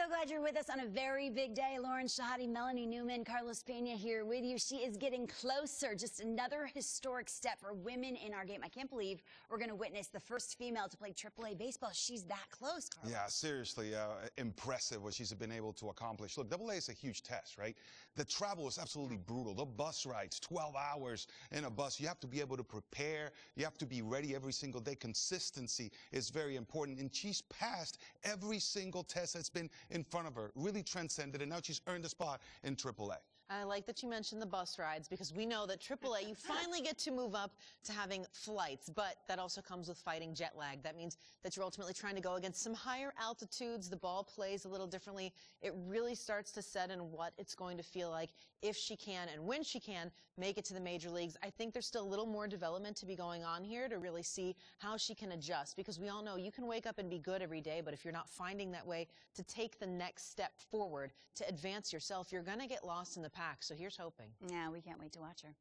So glad you're with us on a very big day. Lauren Shahadi, Melanie Newman, Carlos Pena here with you. She is getting closer. Just another historic step for women in our game. I can't believe we're going to witness the first female to play AAA baseball. She's that close, Carlos. Yeah, seriously, impressive what she's been able to accomplish. Look, AA is a huge test, right? The travel is absolutely brutal. The bus rides, 12 hours in a bus. You have to be able to prepare. You have to be ready every single day. Consistency is very important. And she's passed every single test that's been in front of her, really transcended, and now she's earned a spot in AAA. I like that you mentioned the bus rides, because we know that AAA, you finally get to move up to having flights, but that also comes with fighting jet lag. That means that you're ultimately trying to go against some higher altitudes. The ball plays a little differently. It really starts to set in what it's going to feel like if she can and when she can make it to the major leagues. I think there's still a little more development to be going on here to really see how she can adjust, because we all know you can wake up and be good every day, but if you're not finding that way to take the next step forward, to advance yourself, you're going to get lost in the pack. So here's hoping. Yeah, we can't wait to watch her.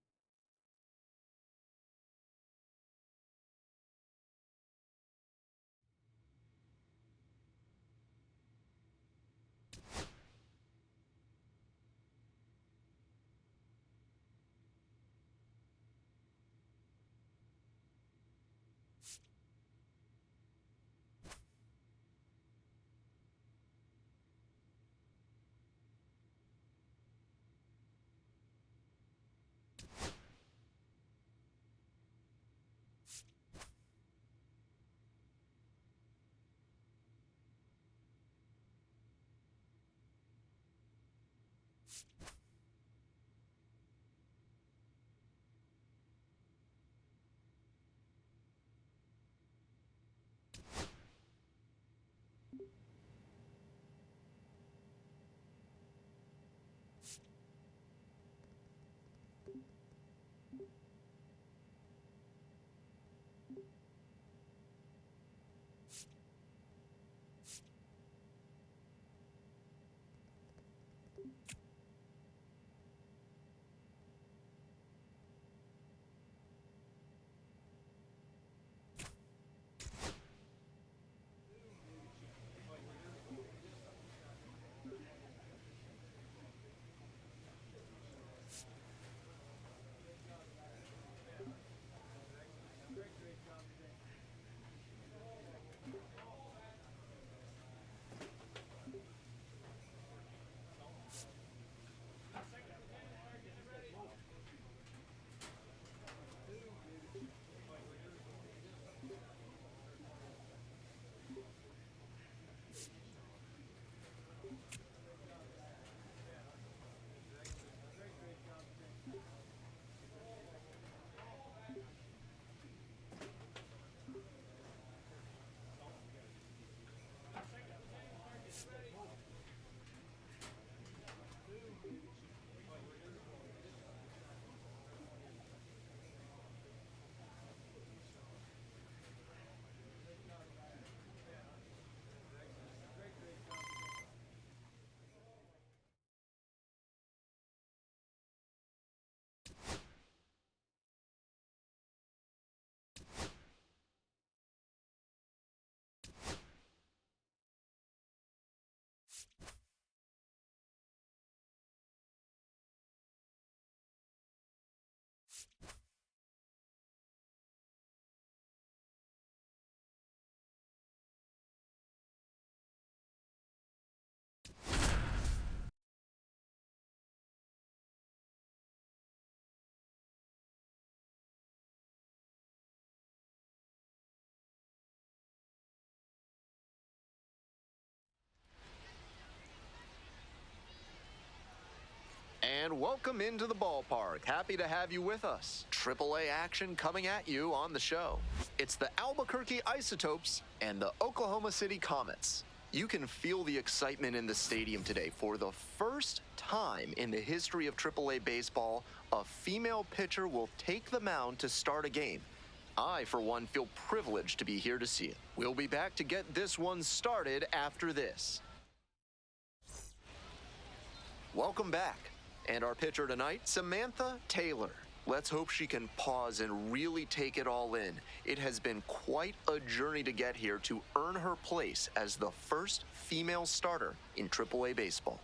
And welcome into the ballpark. Happy to have you with us. AAA action coming at you on the show. It's the Albuquerque Isotopes and the Oklahoma City Comets. You can feel the excitement in the stadium today. For the first time in the history of AAA baseball, a female pitcher will take the mound to start a game. I, for one, feel privileged to be here to see it. We'll be back to get this one started after this. Welcome back. And our pitcher tonight, Samantha Taylor. Let's hope she can pause and really take it all in. It has been quite a journey to get here to earn her place as the first female starter in AAA baseball.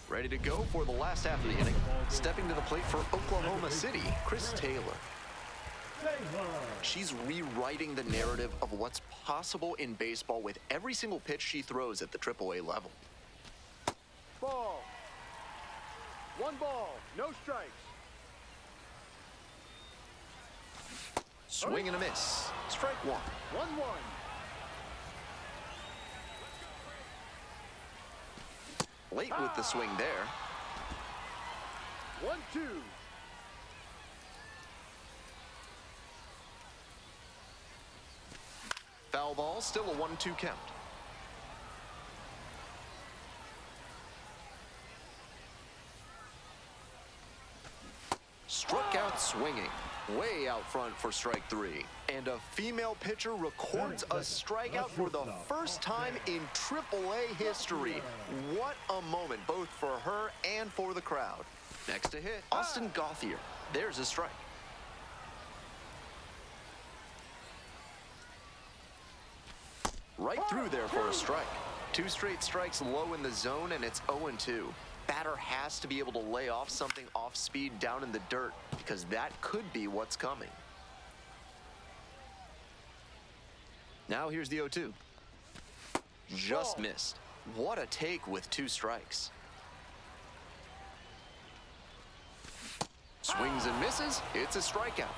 Ready to go for the last half of the inning. Stepping to the plate for Oklahoma City, Chris Taylor. She's rewriting the narrative of what's possible in baseball with every single pitch she throws at the AAA level. Ball. 1 ball, no strikes. Swing and a miss. Strike 1. 1-1. Late with the swing there. 1-2. Foul ball, still a 1-2 count. Struck out swinging. Way out front for strike 3. And a female pitcher records a strikeout for the first time in AAA history. What a moment, both for her and for the crowd. Next to hit, Austin Gauthier. There's a strike. Right through there for a strike. 2 straight strikes low in the zone, and it's 0-2. Batter has to be able to lay off something off speed down in the dirt, because that could be what's coming. Now here's the 0-2. Just missed. What a take with 2 strikes. Swings and misses. It's a strikeout.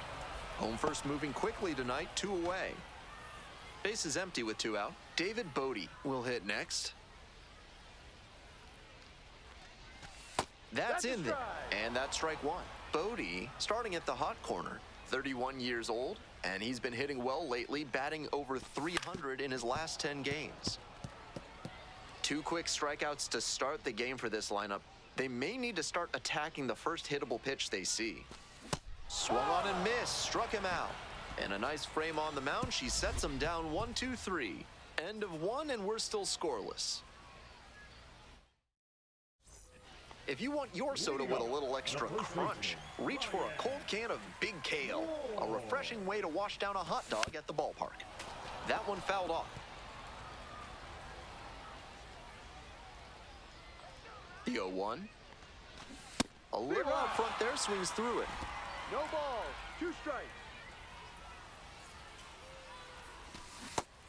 Home first moving quickly tonight, 2 away. Base is empty with 2 out. David Bodie will hit next. That's in there. And that's strike 1. Bodie starting at the hot corner. 31 years old, and he's been hitting well lately, batting over 300 in his last 10 games. 2 quick strikeouts to start the game for this lineup. They may need to start attacking the first hittable pitch they see. Swung on and missed, struck him out. And a nice frame on the mound. She sets him down 1-2-3. End of 1, and we're still scoreless. If you want your soda with a little extra crunch, reach for a cold can of Big Kale, a refreshing way to wash down a hot dog at the ballpark. That one fouled off. The 0-1. A little out front there, swings through it. No ball, 2 strikes.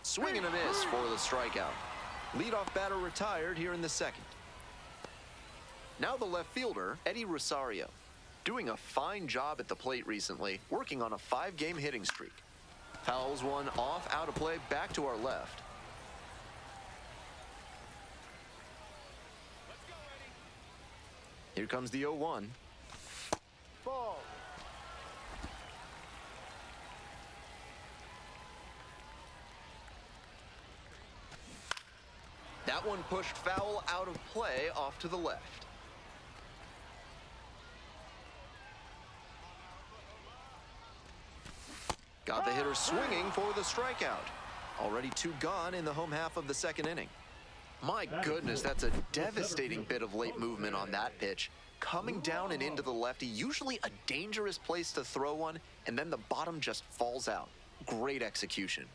Swing and a miss for the strikeout. Leadoff batter retired here in the second. Now the left fielder, Eddie Rosario, doing a fine job at the plate recently, working on a 5-game hitting streak. Fouls one off, out of play, back to our left. Here comes the 0-1. Ball. That one pushed foul out of play off to the left. Got the hitter swinging for the strikeout. Already 2 gone in the home half of the second inning. My goodness, that's a devastating bit of late movement on that pitch. Coming down and into the lefty, usually a dangerous place to throw one, and then the bottom just falls out. Great execution.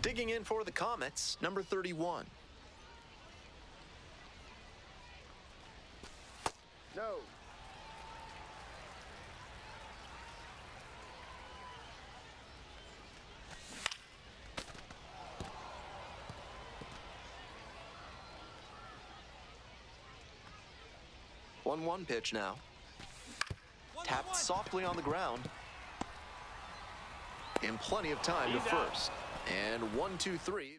Digging in for the Comets, number 31. No. One pitch now. Tapped softly on the ground. In plenty of time to first. And 1-2-3.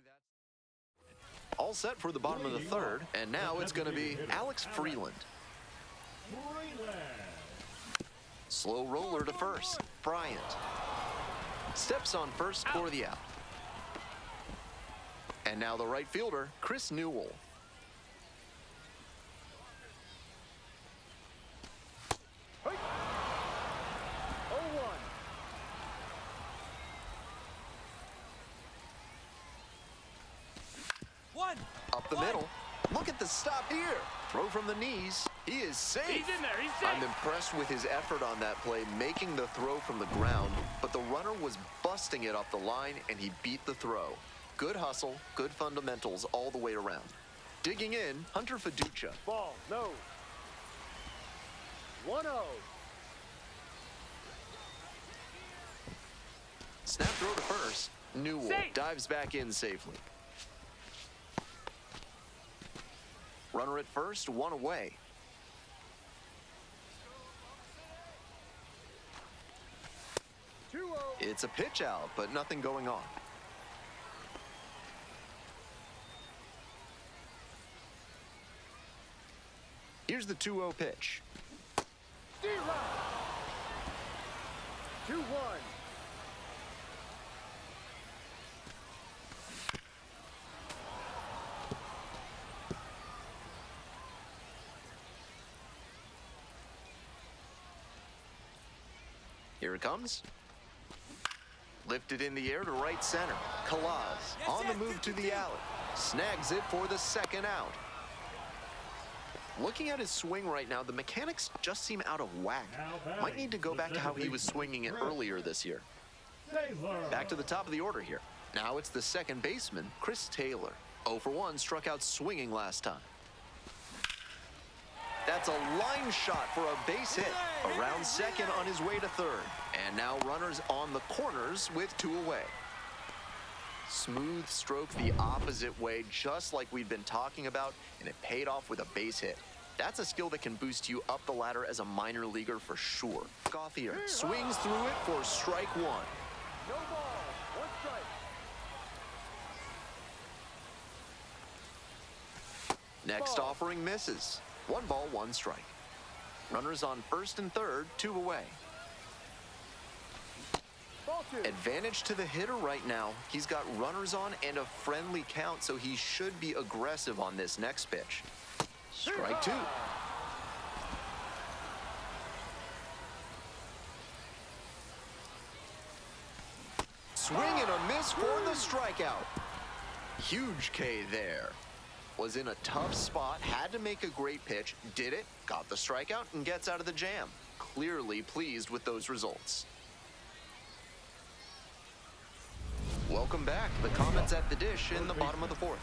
All set for the bottom of the third. And now it's going to be Alex Freeland. Slow roller to first. Bryant. Steps on first for the out. And now the right fielder, Chris Newell. Hey. 0-1. A up the middle. Look at the stop here. Throw from the knees. He is safe. He's in there. He's safe. I'm impressed with his effort on that play, making the throw from the ground, but the runner was busting it off the line, and he beat the throw. Good hustle, good fundamentals all the way around. Digging in, Hunter Fiducia. Ball. No. 1-0. Snap throw to first. Newell Safe. dives back in safely. Runner at first, one away. It's a pitch out, but nothing going on. Here's the 2-0 pitch. 2-1. Here it comes. Lifted in the air to right center. Kalaz on the move to the alley. Snags it for the second out. Looking at his swing right now, the mechanics just seem out of whack. Might need to go back to how he was swinging it earlier this year. Back to the top of the order here. Now it's the second baseman, Chris Taylor. 0 for 1, struck out swinging last time. That's a line shot for a base hit. Around second on his way to third. And now runners on the corners with 2 away. Smooth stroke the opposite way, just like we'd been talking about, and it paid off with a base hit. That's a skill that can boost you up the ladder as a minor leaguer for sure. Gauthier swings through it for strike 1. No ball. 1 strike. Next offering misses. 1 ball, 1 strike. Runners on first and third, 2 away. Ball 2. Advantage to the hitter right now. He's got runners on and a friendly count, so he should be aggressive on this next pitch. Strike 2. Swing and a miss for the strikeout. Huge K there. Was in a tough spot, had to make a great pitch, did it, got the strikeout, and gets out of the jam. Clearly pleased with those results. Welcome back. The Comets at the dish in the bottom of the 4th.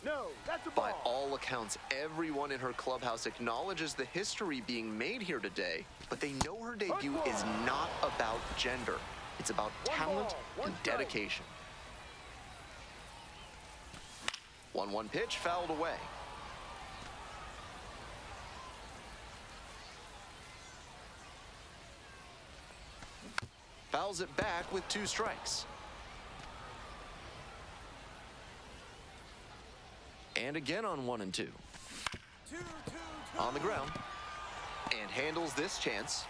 No, that's a ball. By all accounts, everyone in her clubhouse acknowledges the history being made here today, but they know her debut is not about gender. It's about talent and dedication. 1-1 pitch fouled away. Fouls it back with 2 strikes. And again on 1 and 2. On the ground. And handles this chance.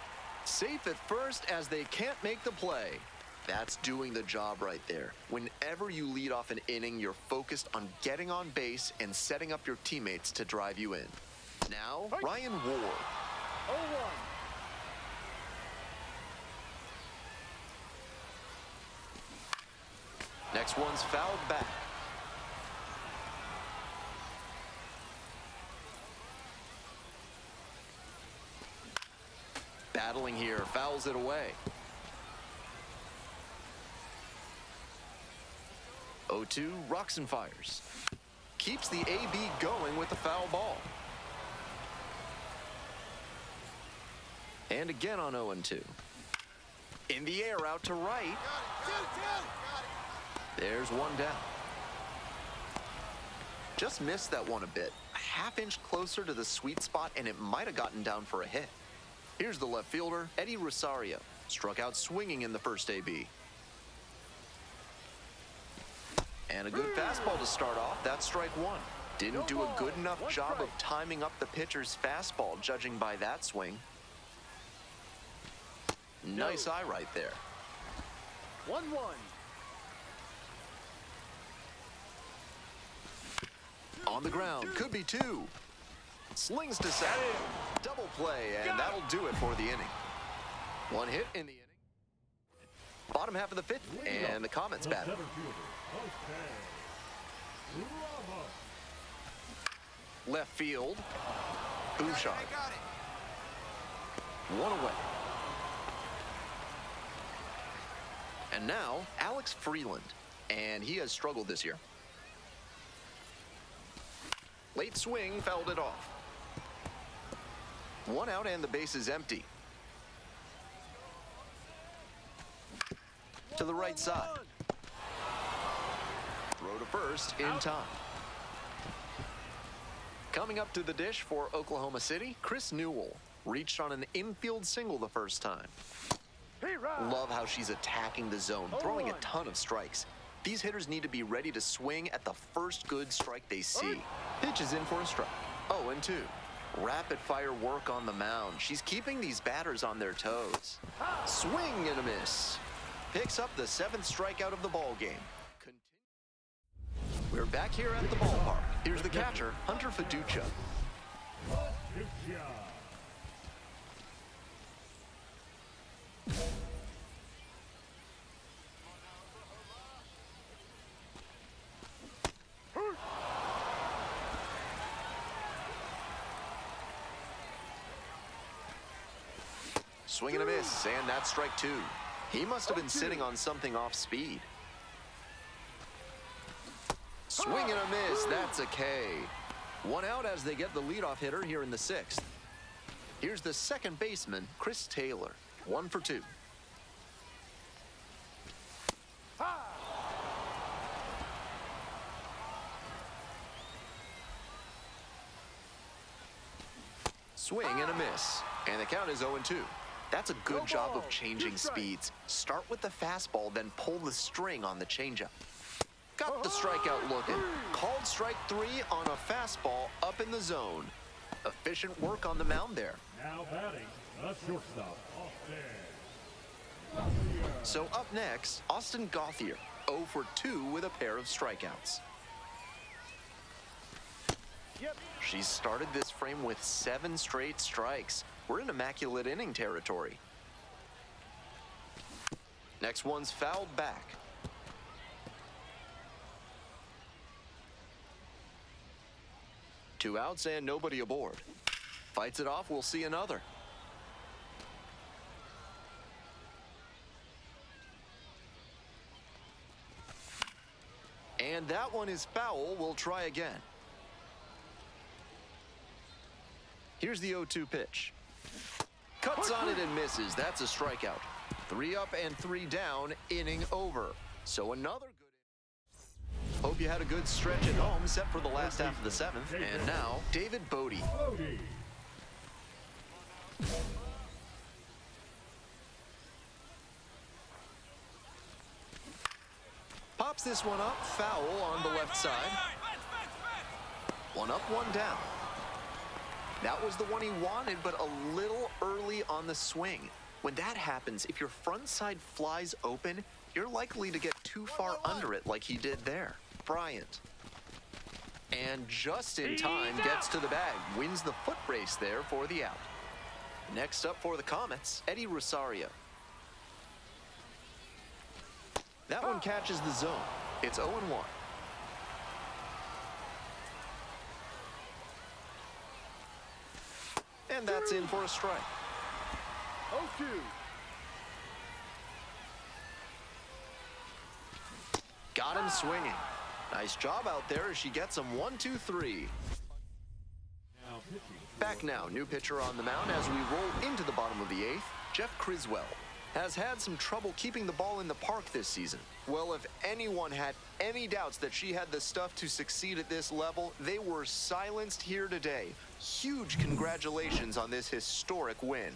Safe at first as they can't make the play. That's doing the job right there. Whenever you lead off an inning, you're focused on getting on base and setting up your teammates to drive you in. Now, Ryan Ward. 0-1. Next one's fouled back. Battling here, fouls it away. 0-2, rocks and fires. Keeps the AB going with the foul ball. And again on 0-2. In the air out to right. There's 1 down. Just missed that one a bit. A half-inch closer to the sweet spot, and it might have gotten down for a hit. Here's the left fielder, Eddie Rosario. Struck out swinging in the first AB. And a good fastball to start off. That's strike 1. Didn't do a good enough job of timing up the pitcher's fastball, judging by that swing. Nice eye right there. 1-1. On the ground, could be 2. Slings to second. Double play, and that'll do it for the inning. One hit in the inning. Bottom half of the fifth, and the Comets bat. Left field. Bouchard. One away. And now, Alex Freeland. And he has struggled this year. Late swing, fouled it off. One out and the base is empty. To the right side. Throw to first in time. Coming up to the dish for Oklahoma City, Chris Newell reached on an infield single the first time. Love how she's attacking the zone, throwing a ton of strikes. These hitters need to be ready to swing at the first good strike they see. Pitch is in for a strike. 0-2. Rapid fire work on the mound. She's keeping these batters on their toes. Swing and a miss. Picks up the 7th strikeout of the ball game. We're back here at the ballpark. Here's the catcher, Hunter Fiducia. Swing and a miss, and that's strike 2. He must have been sitting on something off speed. Swing and a miss, that's a K. One out as they get the leadoff hitter here in the 6th. Here's the second baseman, Chris Taylor. 1 for 2. Swing and a miss, and the count is 0-2. That's a good job of changing speeds. Start with the fastball, then pull the string on the changeup. Got the strikeout looking. Called strike 3 on a fastball up in the zone. Efficient work on the mound there. Now batting, the shortstop, Austin. So up next, Austin Gauthier, 0 for 2 with a pair of strikeouts. She's started this frame with 7 straight strikes. We're in immaculate inning territory. Next one's fouled back. Two outs and nobody aboard. Fights it off, we'll see another. And that one is foul. We'll try again. Here's the 0-2 pitch. Cuts on it and misses. That's a strikeout. 3 up and 3 down, inning over. So another good. Hope you had a good stretch at home, set for the last half of the 7th. And now, David Bodie. Pops this one up, foul on the left side. 1 up, 1 down. That was the one he wanted, but a little early on the swing. When that happens, if your front side flies open, you're likely to get too far under it like he did there. Bryant. And just in time, gets to the bag, wins the foot race there for the out. Next up for the Comets, Eddie Rosario. That one catches the zone. It's 0-1. And that's in for a strike. 0-2. Got him swinging. Nice job out there as she gets him 1-2-3. Back now, new pitcher on the mound as we roll into the bottom of the 8th, Jeff Criswell. Has had some trouble keeping the ball in the park this season. Well, if anyone had any doubts that she had the stuff to succeed at this level, they were silenced here today. Huge congratulations on this historic win.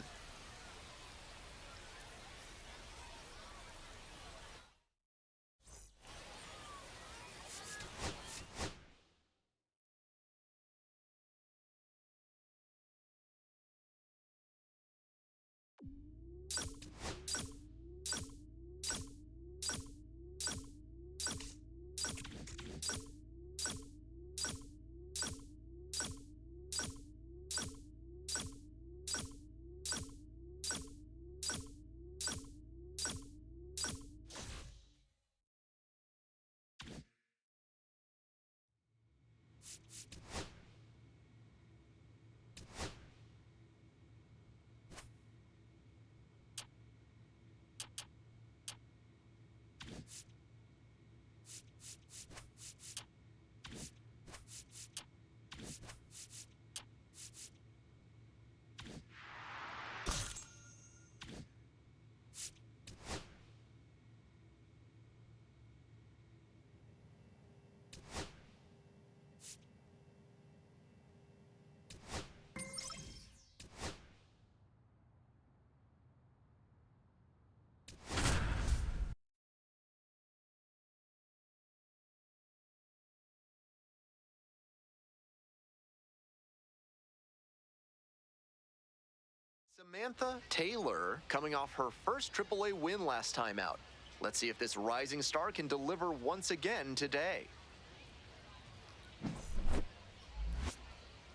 Samantha Taylor coming off her first AAA win last time out. Let's see if this rising star can deliver once again today.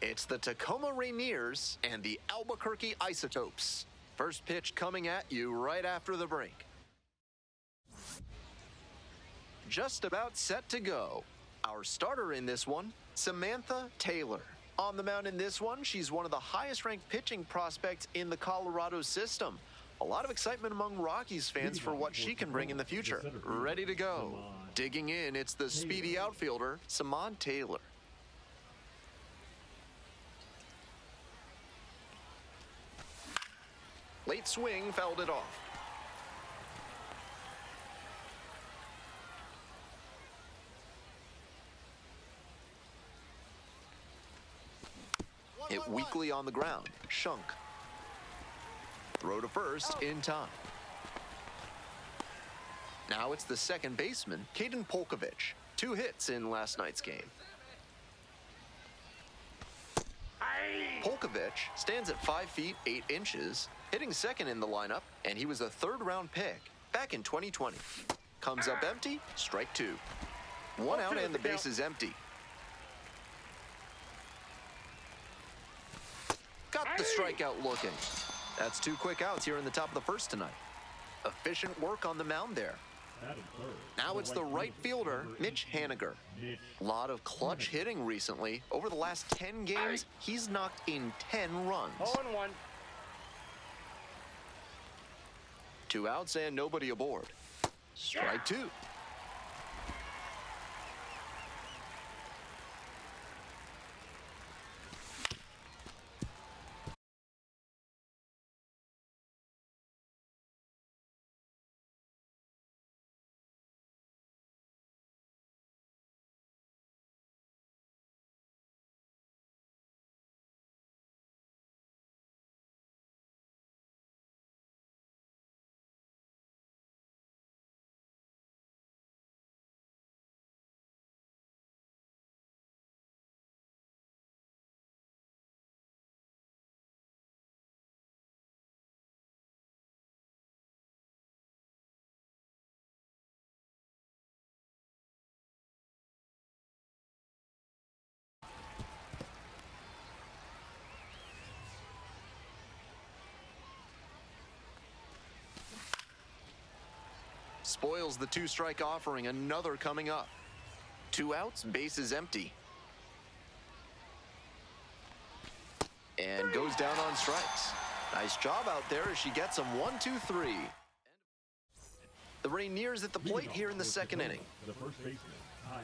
It's the Tacoma Rainiers and the Albuquerque Isotopes. First pitch coming at you right after the break. Just about set to go. Our starter in this one, Samantha Taylor. On the mound in this one, she's one of the highest-ranked pitching prospects in the Colorado system. A lot of excitement among Rockies fans for what she can bring in the future. Ready to go. Digging in, it's the speedy outfielder, Samantha Taylor. Late swing, fouled it off. Hit weakly on the ground. Shunk. Throw to first in time. Now it's the second baseman, Caden Polkovich. 2 hits in last night's game. Polkovich stands at 5 feet 8 inches, hitting second in the lineup, and he was a third-round pick back in 2020. Comes up empty, strike 2. 1 out and the base is empty. Got the strikeout looking. That's 2 quick outs here in the top of the first tonight. Efficient work on the mound there. Now it's the right fielder, Mitch Haniger. A lot of clutch hitting recently. Over the last 10 games, he's knocked in 10 runs. 0-1. 2 outs and nobody aboard. Strike 2. Spoils the 2-strike offering, another coming up. 2 outs, base is empty. And goes down on strikes. Nice job out there as she gets him 1, 2, 3. The Rainiers at the plate here in the second inning. The first baseman, Tyler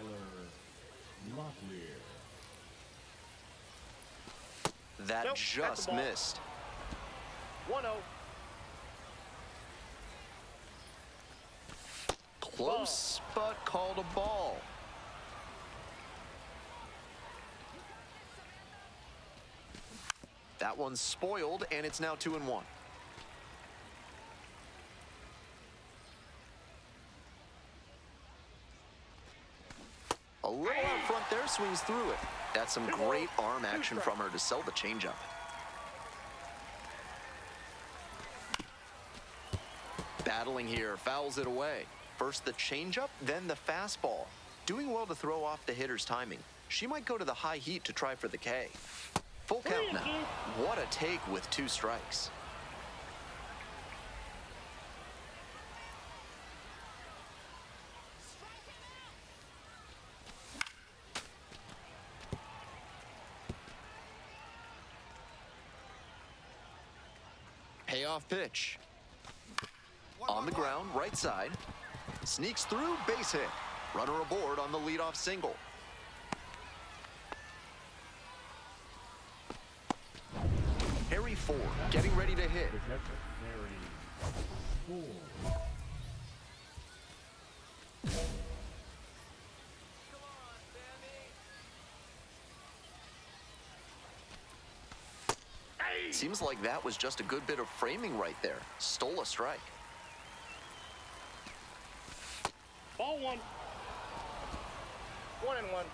Locklear. That Nope, just ball. missed. 1-0. Close, but called a ball. That one's spoiled, and it's now 2-1. A little out front there, swings through it. That's some great arm action from her to sell the changeup. Battling here, fouls it away. First the changeup, then the fastball. Doing well to throw off the hitter's timing. She might go to the high heat to try for the K. Full count now. What a take with 2 strikes. Payoff pitch. On the ground, right side. Sneaks through, base hit. Runner aboard on the leadoff single. Harry Ford getting ready to hit. The catcher, Harry Ford. Seems like that was just a good bit of framing right there. Stole a strike. Ball 1. 1-1.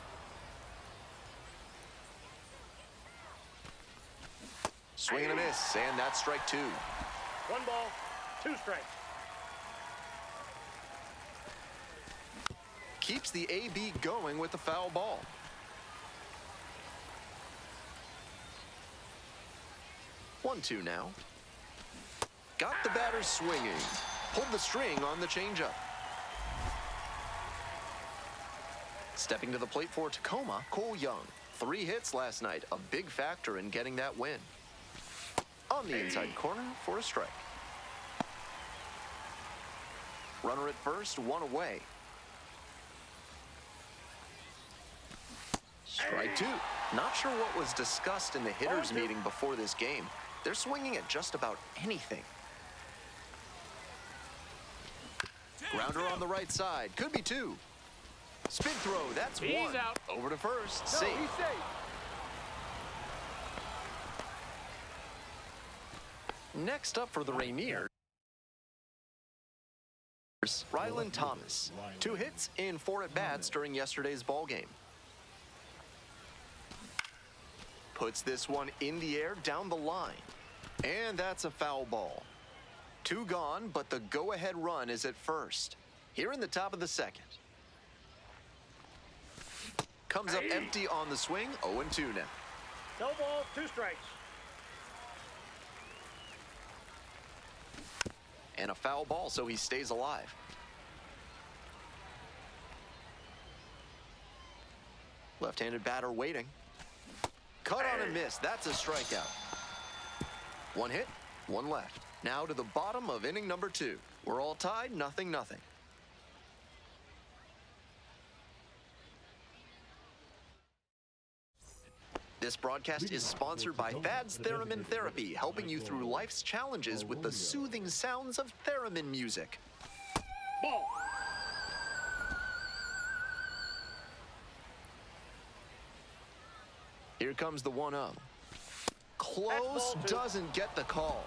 Swing and a miss, and that's strike two. 1 ball, 2 strikes. Keeps the AB going with the foul ball. One, two now. Got the batter swinging. Pulled the string on the changeup. Stepping to the plate for Tacoma, Cole Young. 3 hits last night, a big factor in getting that win. On the inside corner for a strike. Runner at first, 1 away. Strike 2. Not sure what was discussed in the hitters meeting before this game. They're swinging at just about anything. Grounder on the right side. Could be 2. Spin throw. That's He's 1. out. Over to first. No, Safe. he's safe. Next up for the Rainiers, Rylan Thomas. 2 hits in 4 at-bats during yesterday's ballgame. Puts this one in the air down the line. And that's a foul ball. 2 gone, but the go-ahead run is at first. Here in the top of the second. Comes up empty on the swing, 0-2 now. No balls, 2 strikes. And a foul ball, so he stays alive. Left-handed batter waiting. Cut on and miss. That's a strikeout. 1 hit, 1 left. Now to the bottom of inning number 2. We're all tied, 0-0. This broadcast is sponsored by Thad's Theremin Therapy, helping you through life's challenges with the soothing sounds of theremin music. Ball. Here comes the 1-0. Close, doesn't get the call.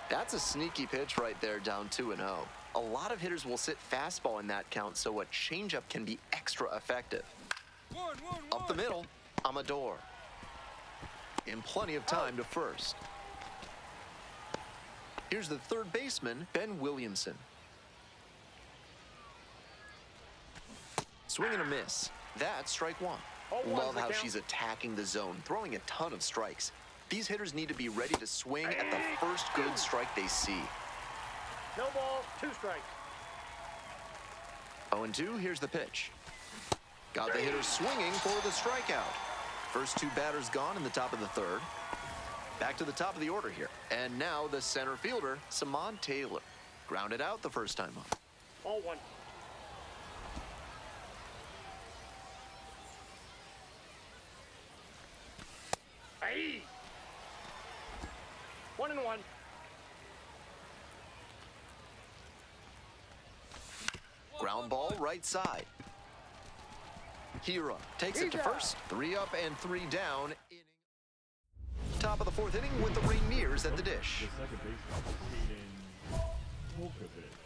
That's a sneaky pitch right there, down 2-0. A lot of hitters will sit fastball in that count, so a changeup can be extra effective. Up the middle, Amador. In plenty of time to first. Here's the third baseman, Ben Williamson. Swing and a miss. That's strike 1. Love how she's attacking the zone, throwing a ton of strikes. These hitters need to be ready to swing at the first good strike they see. No balls, 2 strikes. 0-2, here's the pitch. Got the hitter swinging for the strikeout. First 2 batters gone in the top of the third. Back to the top of the order here. And now the center fielder, Samad Taylor. Grounded out the first time up. Ball 1. Aye. 1-1. Ground ball right side. Hira takes it to first. 3 up and 3 down. Top of the 4th inning with the Rainiers at the dish. The second baseman, Aiden Volkovich.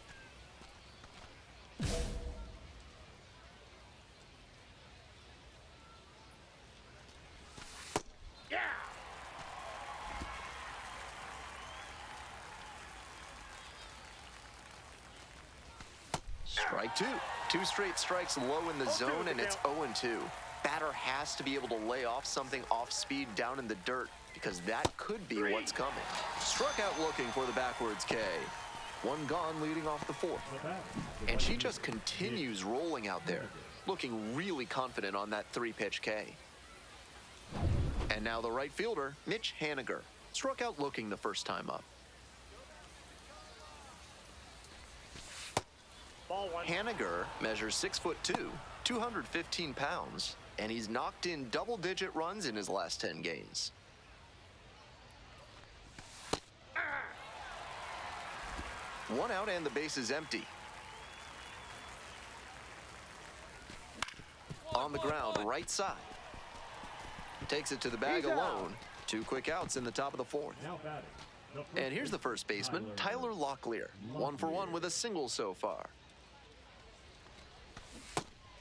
Yeah. Strike 2. 2 straight strikes low in the zone, and it's 0-2. Batter has to be able to lay off something off speed down in the dirt, because that could be what's coming. Struck out looking for the backwards K. 1 gone leading off the 4th. And she just continues rolling out there, looking really confident on that 3-pitch K. And now the right fielder, Mitch Haniger. Struck out looking the first time up. Ball 1. Haniger measures 6'2", 215 pounds, and he's knocked in double-digit runs in his last 10 games. One out and the base is empty. On the ground, right side. Takes it to the bag alone. 2 quick outs in the top of the 4th. Now batting. And here's the first baseman, Tyler Locklear. 1 for 1 with a single so far.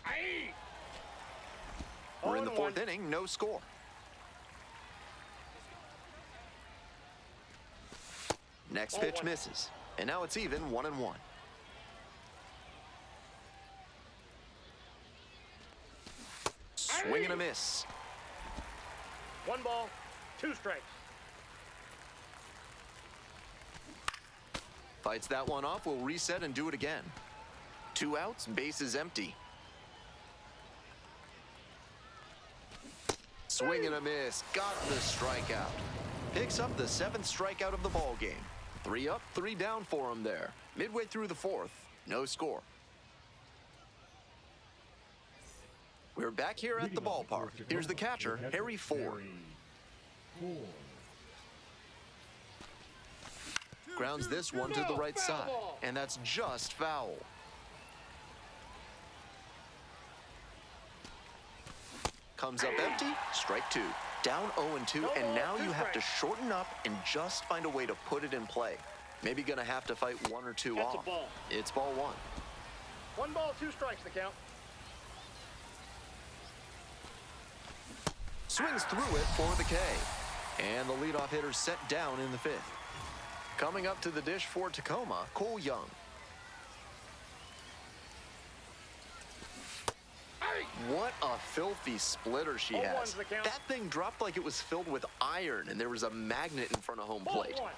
Aye. We're in the 0-1. fourth inning, no score. Next pitch 0-1. misses, and now it's even 1-1. Swing and a miss. 1 ball, 2 strikes. Fights that one off, will reset and do it again. 2 outs, bases empty. Swing and a miss, got the strikeout. Picks up the 7th strikeout of the ball game. 3 up, 3 down for him there. Midway through the 4th, no score. We're back here at the ballpark. Here's the catcher, Harry Ford. Grounds this one to the right side, and that's just foul. Comes up empty, strike 2. Down 0-2, and now you have to shorten up and just find a way to put it in play. Maybe gonna have to fight 1 or 2 That's a off. ball. It's ball 1. 1 ball, 2 strikes the count. Swings through it for the K. And the leadoff hitter set down in the 5th. Coming up to the dish for Tacoma, Cole Young. What a filthy splitter she 0-1's has. the count. That thing dropped like it was filled with iron and there was a magnet in front of home Ball plate. 1.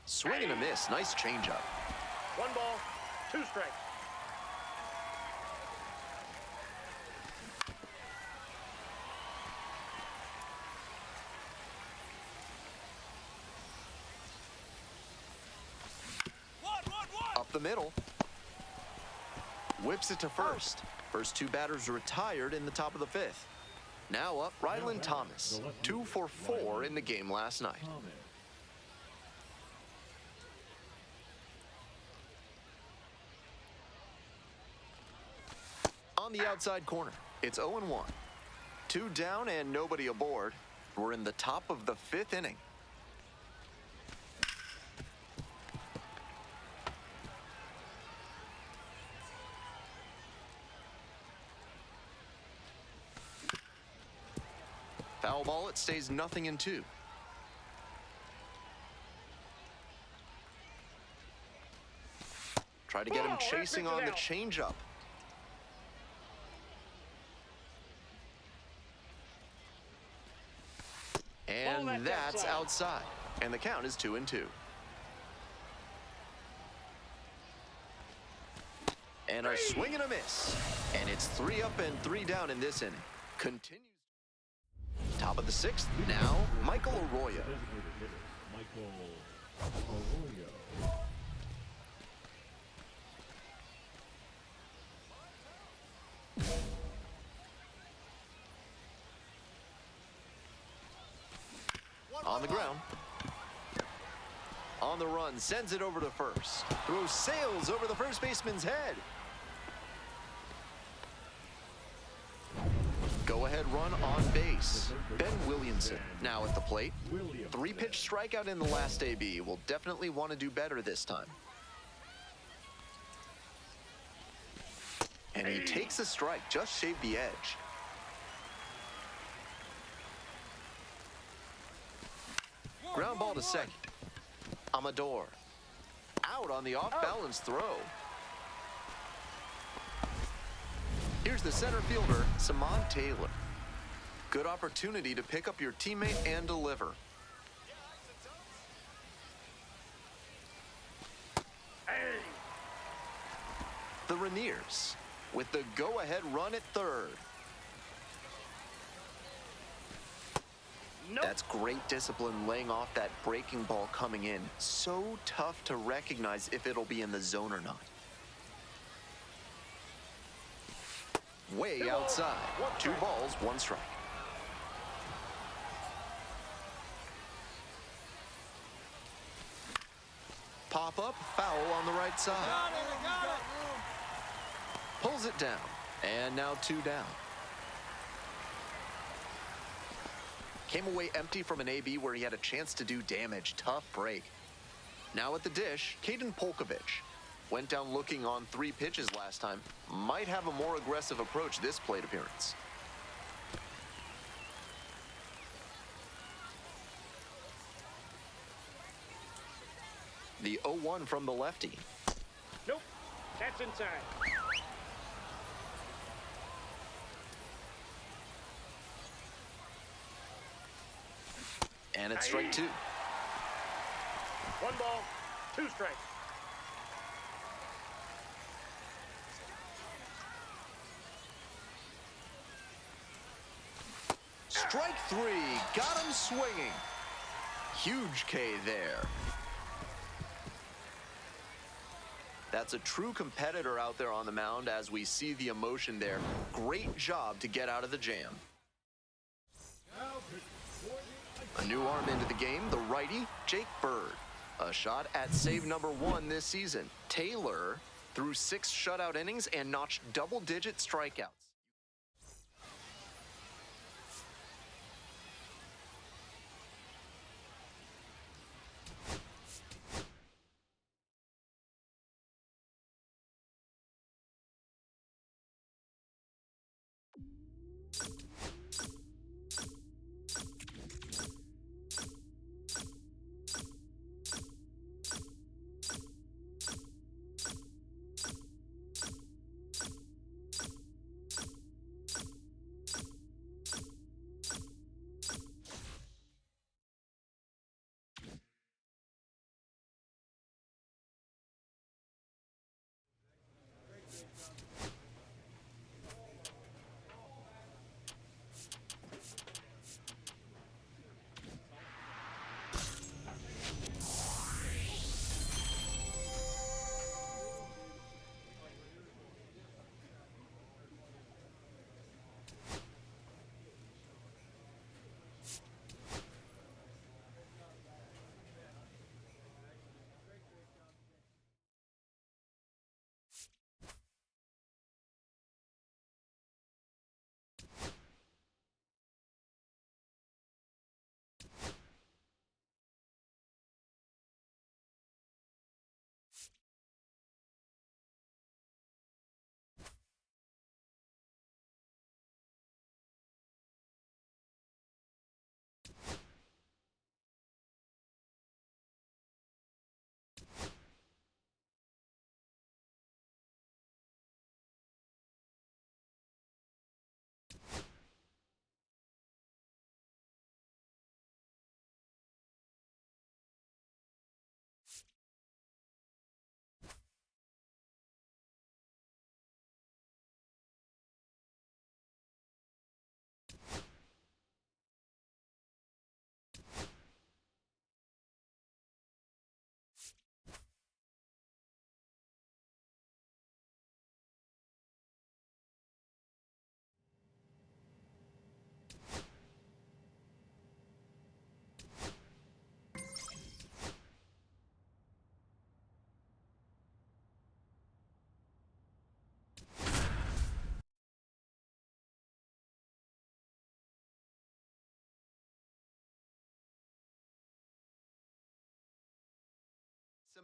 Swing and a miss, nice changeup. 1 ball, 2 strikes. Up the middle. Whips it to first. First 2 batters retired in the top of the 5th. Now up, Ryland Thomas. 2 for 4 in the game last night. On the outside corner, it's 0-1. 2 down and nobody aboard. We're in the top of the 5th inning. Foul ball, it stays 0-2. Try to get him Ball, that chasing pitch is on the out. changeup. Ball, And that's that's outside. And the count is 2-2. And a swing and a miss. And it's 3 up and 3 down in this inning. Continues. Top of the 6th, now Michael Arroyo. Designated hitters, Michael Arroyo. On the ground. On the run, sends it over to first. Throws sails over the first baseman's head. Go-ahead run on base. Ben Williamson now at the plate. 3-pitch strikeout in the last AB. Will definitely want to do better this time. And he takes a strike, just shaved the edge. Ground ball to second. Amador. Out on the off-balance throw. Here's the center fielder, Samad Taylor. Good opportunity to pick up your teammate and deliver. The Rainiers with the go-ahead run at third. Nope. That's great discipline laying off that breaking ball coming in. So tough to recognize if it'll be in the zone or not. Way outside. 2 balls, 1 strike. Pop up, foul on the right side. Pulls it down, and now 2 down. Came away empty from an AB where he had a chance to do damage. Tough break. Now at the dish, Kaden Polkovich. Went down looking on 3 pitches last time. Might have a more aggressive approach this plate appearance. The 0-1 from the lefty. Nope. That's inside. And it's strike 2. 1 ball, 2 strikes. Strike 3. Got him swinging. Huge K there. That's a true competitor out there on the mound as we see the emotion there. Great job to get out of the jam. A new arm into the game, the righty, Jake Bird. A shot at save number 1 this season. Taylor threw 6 shutout innings and notched double-digit strikeouts.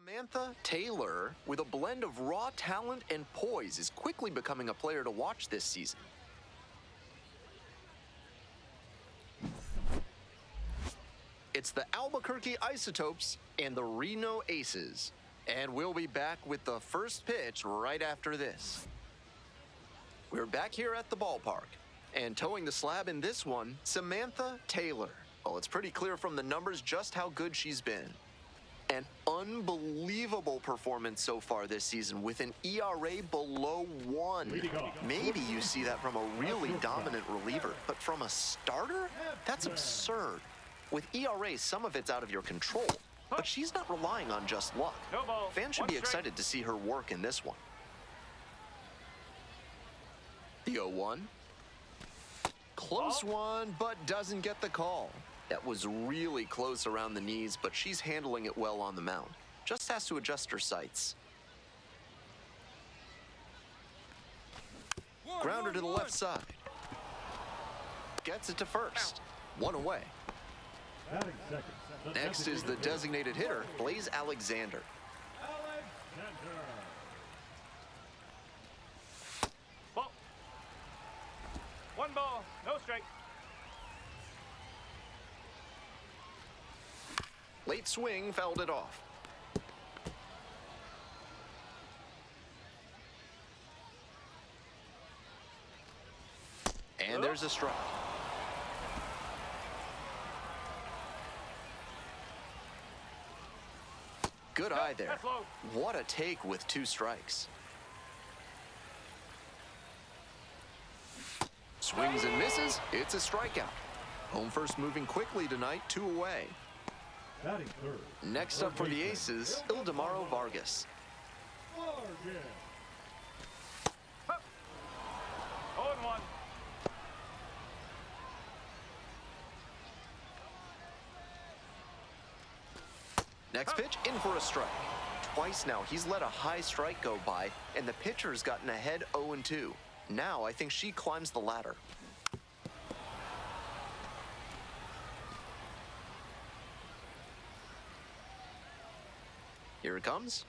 Samantha Taylor, with a blend of raw talent and poise, is quickly becoming a player to watch this season. It's the Albuquerque Isotopes and the Reno Aces. And we'll be back with the first pitch right after this. We're back here at the ballpark. And towing the slab in this one, Samantha Taylor. Well, it's pretty clear from the numbers just how good she's been. An unbelievable performance so far this season with an ERA below 1. Maybe you see that from a really dominant reliever, but from a starter? That's absurd. With ERA, some of it's out of your control, but she's not relying on just luck. Fans should be excited to see her work in this one. The 0-1. Close one, but doesn't get the call. That was really close around the knees, but she's handling it well on the mound. Just has to adjust her sights. Grounder to the left side. Gets it to first. 1 away. Batting second, Next is the designated hitter, Blaze Alexander. Alexander. Ball. 1 ball, no strike. Late swing fouled it off. And there's a strike. Good eye there. That's low. What a take with 2 strikes. Swings and misses. It's a strikeout. Home first moving quickly tonight, 2 away. Batting third. Next up for the Aces, Ildemaro Vargas. Vargas. 0-1. Next pitch, in for a strike. Twice now, he's let a high strike go by, and the pitcher's gotten ahead 0-2. Now, I think she climbs the ladder. Here it comes.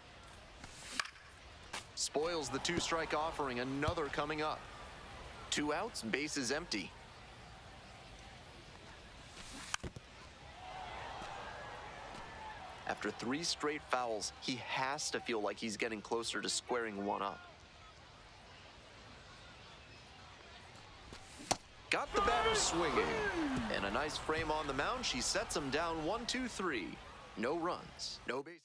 Spoils the 2-strike offering, another coming up. 2 outs, bases empty. After 3 straight fouls, he has to feel like he's getting closer to squaring one up. Got the batter swinging. And a nice frame on the mound. She sets him down 1-2-3. No runs, no base hit.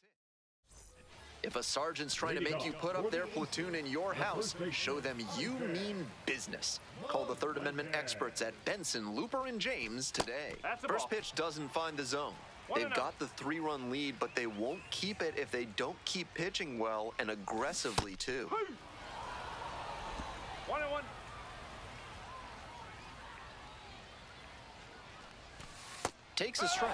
If a sergeant's trying to make you put up their platoon in your house, show them you mean business. Call the Third Amendment experts at Benson, Looper, and James today. First pitch doesn't find the zone. They've got the 3-run lead, but they won't keep it if they don't keep pitching well and aggressively, too. 1-1. Takes a strike.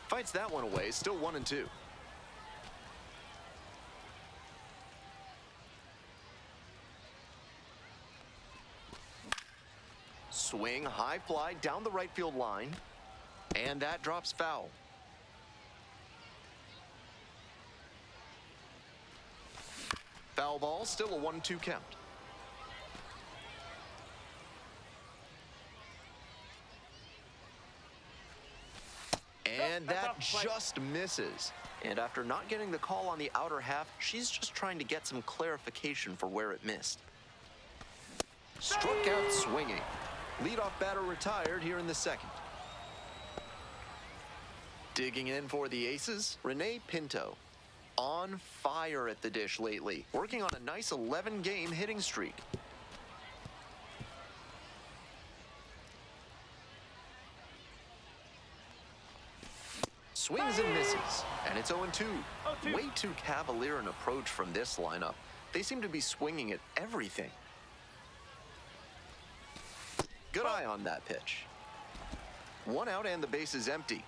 Fights that one away, still 1-2. Swing, high fly down the right field line, and that drops foul. Foul ball, still a 1-2 count. And that just misses. And after not getting the call on the outer half, she's just trying to get some clarification for where it missed. Struck out swinging. Leadoff batter retired here in the second. Digging in for the Aces, Renee Pinto. On fire at the dish lately, working on a nice 11-game hitting streak. Swings and misses, and it's 0-2. Way too cavalier an approach from this lineup. They seem to be swinging at everything. Good eye on that pitch. 1 out and the base is empty.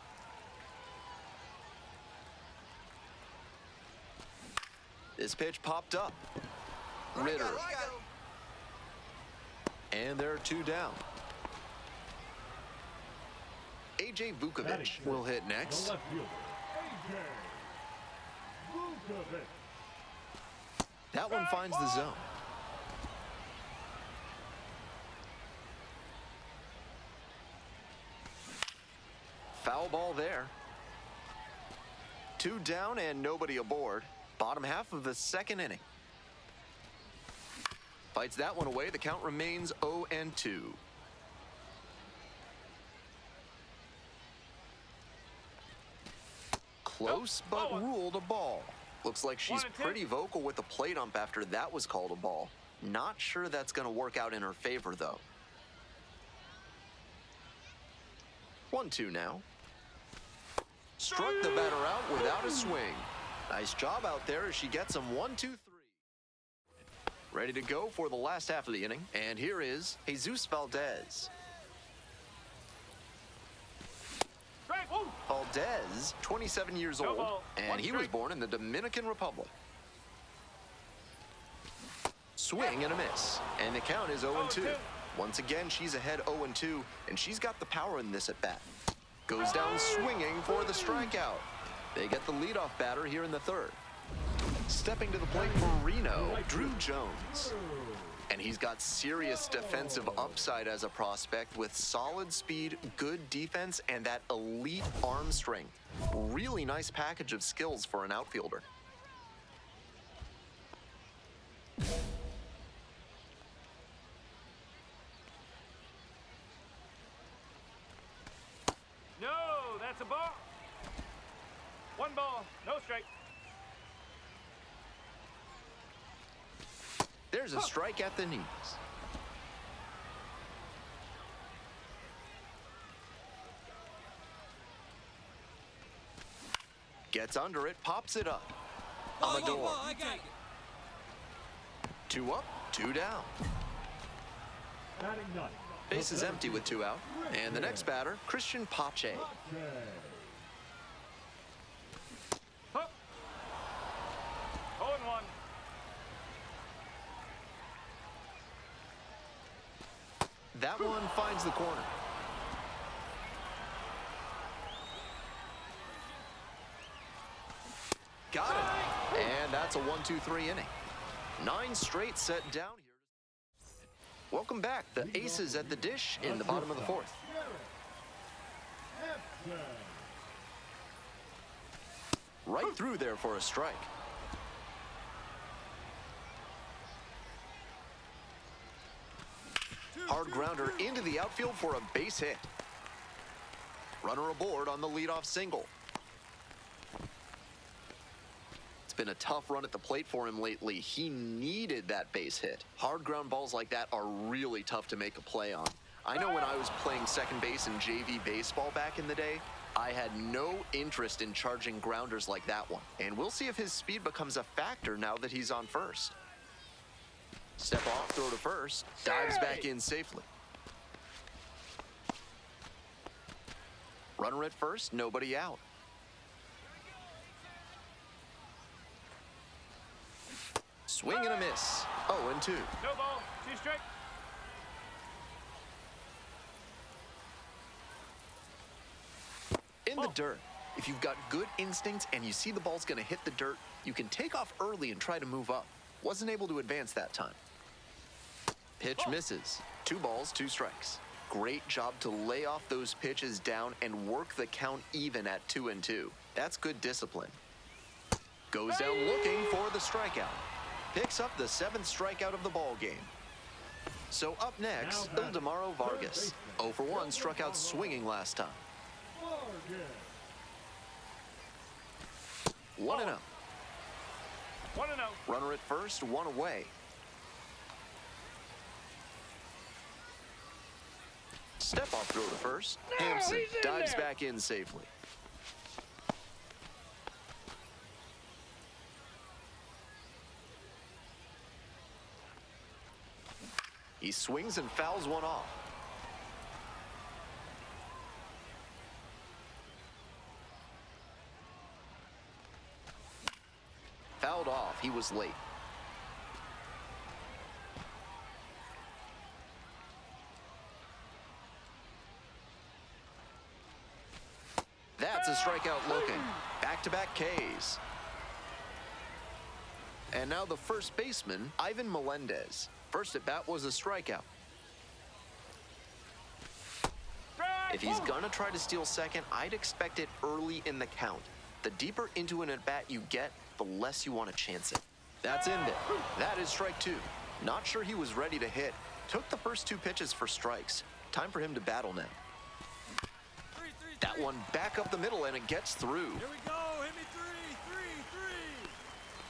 This pitch popped up. Ritter. And there are 2 down. A.J. Vukovic will hit next. The left fielder, A.J. Vukovic. That one finds the zone. Foul ball there. 2 down and nobody aboard. Bottom half of the second inning. Fights that one away. The count remains 0-2. Close, but ruled a ball. Looks like she's pretty vocal with the plate ump after that was called a ball. Not sure that's going to work out in her favor, though. 1-2 now. Struck the batter out without a swing. Nice job out there as she gets him 1-2-3. Ready to go for the last half of the inning. And here is Jesus Valdez. Valdez, 27 years old, and he was born in the Dominican Republic. Swing and a miss, and the count is 0-2. Once again, she's ahead 0-2, and she's got the power in this at bat. Goes down swinging for the strikeout. They get the leadoff batter here in the third. Stepping to the plate for Reno, Drew Jones. And he's got serious defensive upside as a prospect with solid speed, good defense, and that elite arm strength. Really nice package of skills for an outfielder. No, that's a ball. 1 ball, no strike. There's a strike at the knees. Gets under it, pops it up. Amador. 2 up, 2 down. Batting ninth. Base is empty with 2 out. And the next batter, Christian Pache. Huh. 0-1. That one finds the corner. Got it. And that's a 1-2-3 inning. 9 straight set down here. Welcome back. The Aces at the dish in the bottom of the 4th. Right through there for a strike. Hard grounder into the outfield for a base hit. Runner aboard on the leadoff single. It's been a tough run at the plate for him lately. He needed that base hit. Hard ground balls like that are really tough to make a play on. I know when I was playing second base in JV baseball back in the day, I had no interest in charging grounders like that one. And we'll see if his speed becomes a factor now that he's on first. Step off, throw to first, dives back in safely. Runner at first, nobody out. Swing and a miss. 0-2. No ball, 2 strike. In the dirt. If you've got good instincts and you see the ball's going to hit the dirt, you can take off early and try to move up. Wasn't able to advance that time. Pitch misses. 2 balls, 2 strikes. Great job to lay off those pitches down and work the count even at 2-2. That's good discipline. Goes down looking for the strikeout. Picks up the 7th strikeout of the ball game. So up next, Ildemaro Vargas. 0 for 1, struck out swinging last time. 1-0. 1-0. Runner at first, 1 away. Step off throw to first. Hampson dives back in safely. He swings and fouls one off. Fouled off. He was late. That's a strikeout looking. Back-to-back Ks. And now the first baseman, Ivan Melendez. First at bat was a strikeout. If he's gonna try to steal second, I'd expect it early in the count. The deeper into an at-bat you get, the less you want to chance it. That's in there. That is strike 2. Not sure he was ready to hit. Took the first 2 pitches for strikes. Time for him to battle now. That one back up the middle, and it gets through. Here we go. Hit me 3.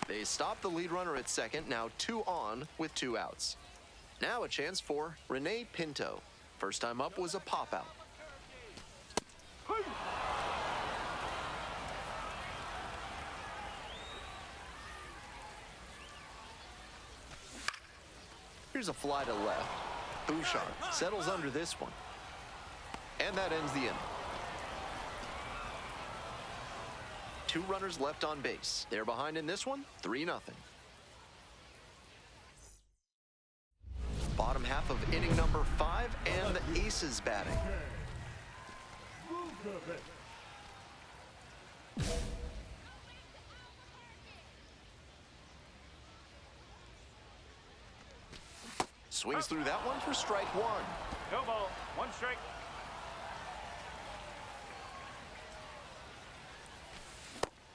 They stop the lead runner at second, now 2 on with 2 outs. Now a chance for Rene Pinto. First time up was a pop-out. Here's a fly to left. Bouchard settles under this one. And that ends the inning. 2 runners left on base. They're behind in this one, 3-0. bottom half of inning number 5, and the Aces batting. Swings through that one for strike 1. No ball. 1 strike.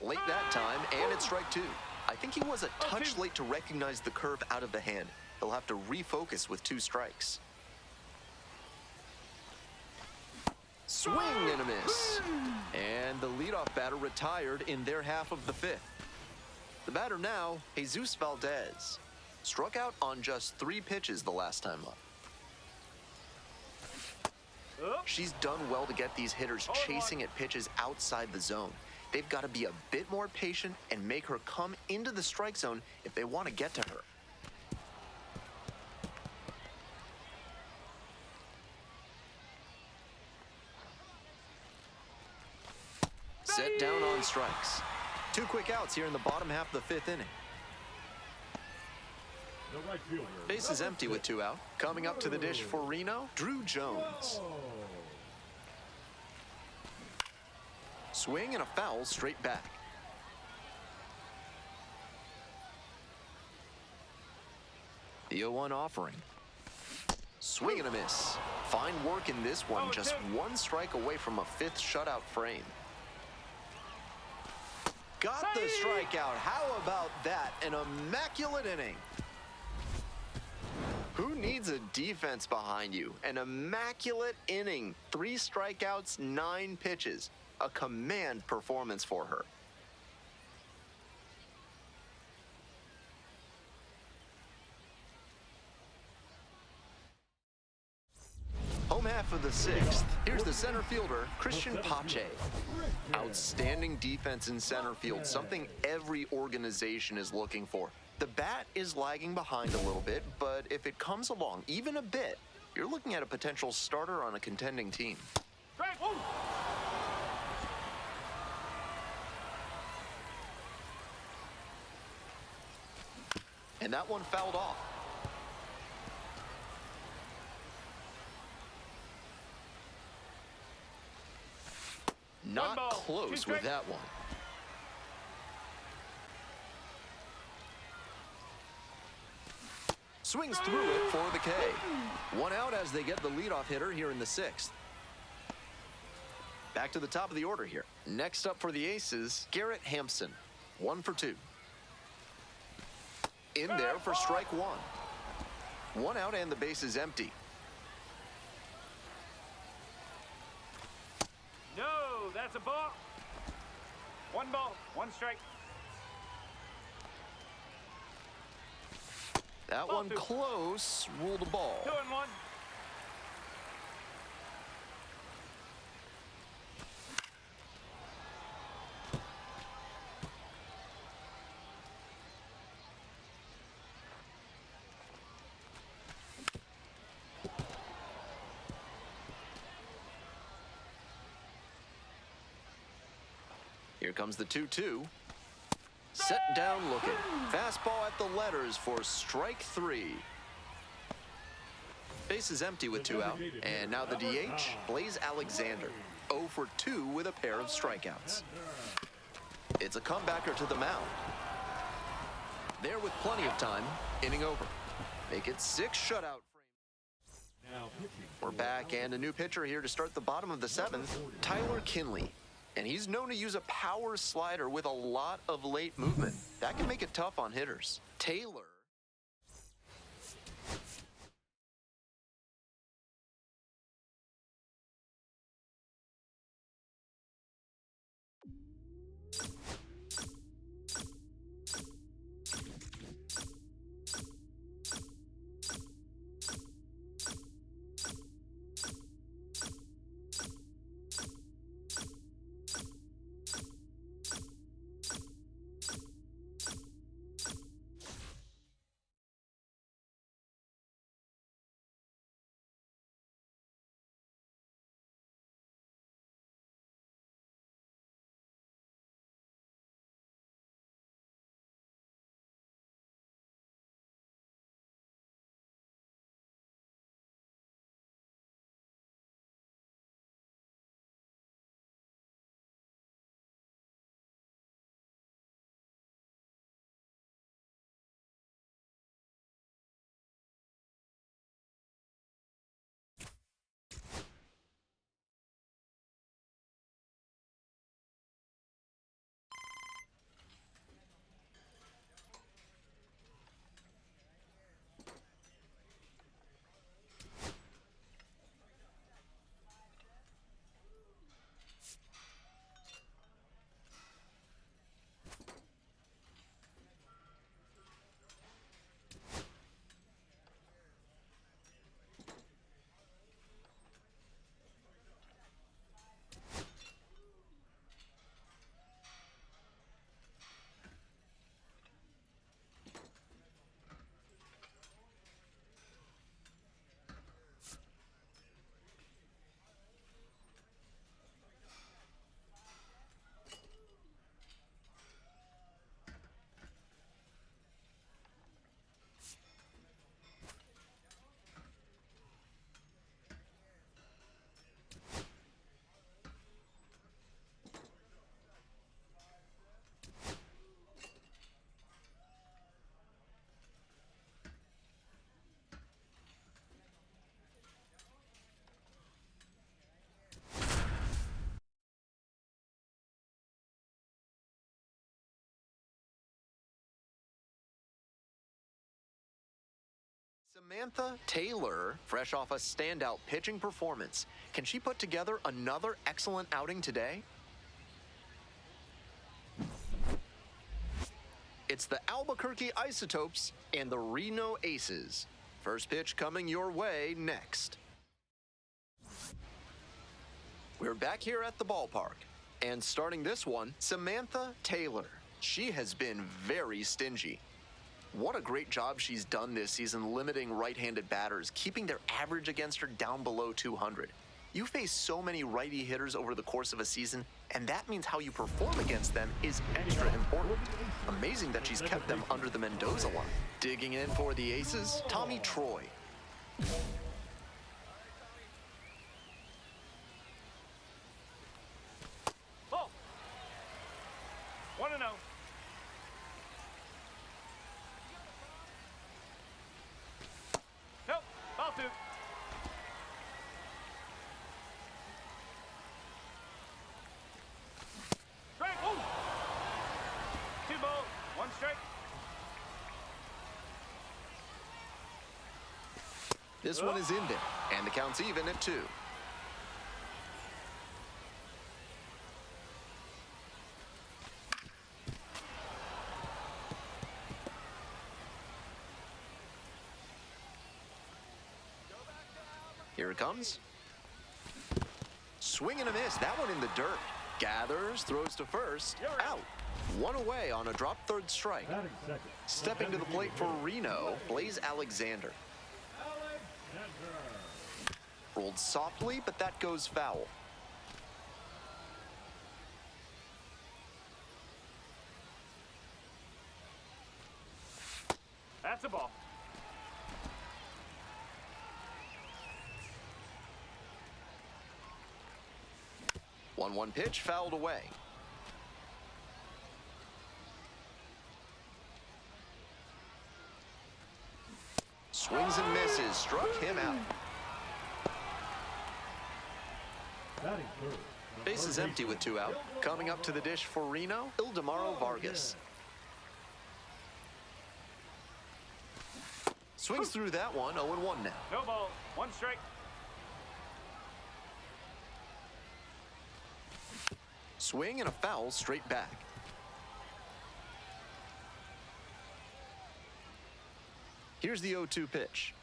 Late that time, and it's strike 2. I think he was a touch late to recognize the curve out of the hand. He'll have to refocus with 2 strikes. Swing and a miss. And the leadoff batter retired in their half of the 5th. The batter now, Jesus Valdez. Struck out on just 3 pitches the last time up. She's done well to get these hitters chasing at pitches outside the zone. They've got to be a bit more patient and make her come into the strike zone if they want to get to her. Set down on strikes. 2 quick outs here in the bottom half of the 5th inning. The right fielder. Base is empty with 2 out. Coming up to the dish for Reno, Drew Jones. Swing and a foul straight back. The 0-1 offering. Swing and a miss. Fine work in this one, just 1 strike away from a 5th shutout frame. Got the strikeout. How about that? An immaculate inning. Who needs a defense behind you? An immaculate inning. 3 strikeouts, 9 pitches. A command performance for her. Home half of the 6th. Here's the center fielder, Christian Pache. Outstanding defense in center field, something every organization is looking for. The bat is lagging behind a little bit, but if it comes along even a bit, you're looking at a potential starter on a contending team. And that one fouled off. Not close with that one. Swings through it for the K. 1 out as they get the leadoff hitter here in the 6th. Back to the top of the order here. Next up for the Aces, Garrett Hampson. 1 for 2. In there for strike 1. 1 out and the base is empty. No, that's a ball. 1 ball, 1 strike. That Ball one 2. close, ruled a ball. 2-1. Here comes the 2-2. Set down looking. Fastball at the letters for strike 3. Base is empty with 2 out. And now the DH, Blaze Alexander. 0 for 2 with a pair of strikeouts. It's a comebacker to the mound. There with plenty of time. Inning over. Make it 6 shutout frames. We're back and a new pitcher here to start the bottom of the 7th, Tyler Kinley. And he's known to use a power slider with a lot of late movement. That can make it tough on hitters. Taylor. Samantha Taylor, fresh off a standout pitching performance. Can she put together another excellent outing today? It's the Albuquerque Isotopes and the Reno Aces. First pitch coming your way next. We're back here at the ballpark. And starting this one, Samantha Taylor. She has been very stingy. What a great job she's done this season limiting right-handed batters, keeping their average against her down below 200. You face so many righty hitters over the course of a season, and that means how you perform against them is extra important. Amazing that she's kept them under the Mendoza line. Digging in for the Aces, Tommy Troy. Ball. 1-0. Nope. Ball 2. Strike. Oh. 2 balls. 1 strike. This one is in there, and the count's even at 2. Here it comes. Swing and a miss. That one in the dirt. Gathers, throws to first. Out. One away on a drop third strike. Batting second. Stepping to the plate for Reno, Blaze Alexander. Rolled softly, but that goes foul. That's a ball. One pitch fouled away. Swings and misses, struck him out. Batting third. Base is empty with 2 out. Coming up to the dish for Reno, Ildemaro Vargas. Swings through that one, 0-1 now. No ball. 1 strike. Swing and a foul straight back. Here's the 0-2 pitch.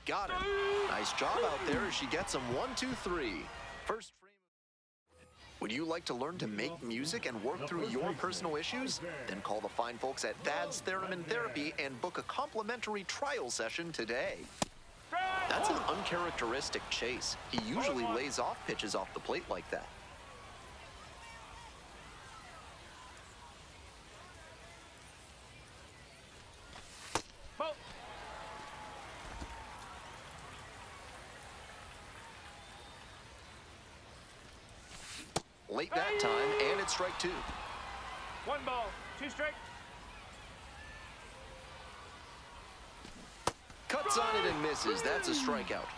Got him. Nice job out there as she gets him 1-2-3. First frame. Would you like to learn to make music and work through your personal issues? Then call the fine folks at Thad's Theremin Therapy and book a complimentary trial session today. That's an uncharacteristic chase. He usually lays off pitches off the plate like that. Ball. Late that time, and it's strike 2. 1 ball. 2 strike. Cuts on it and misses. That's a strikeout.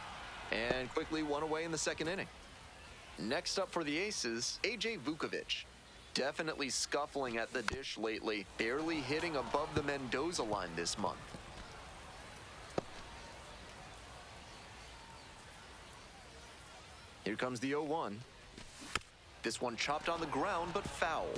And quickly one away in the second inning. Next up for the Aces, A.J. Vukovic. Definitely scuffling at the dish lately. Barely hitting above the Mendoza line this month. Here comes the 0-1. This one chopped on the ground, but foul.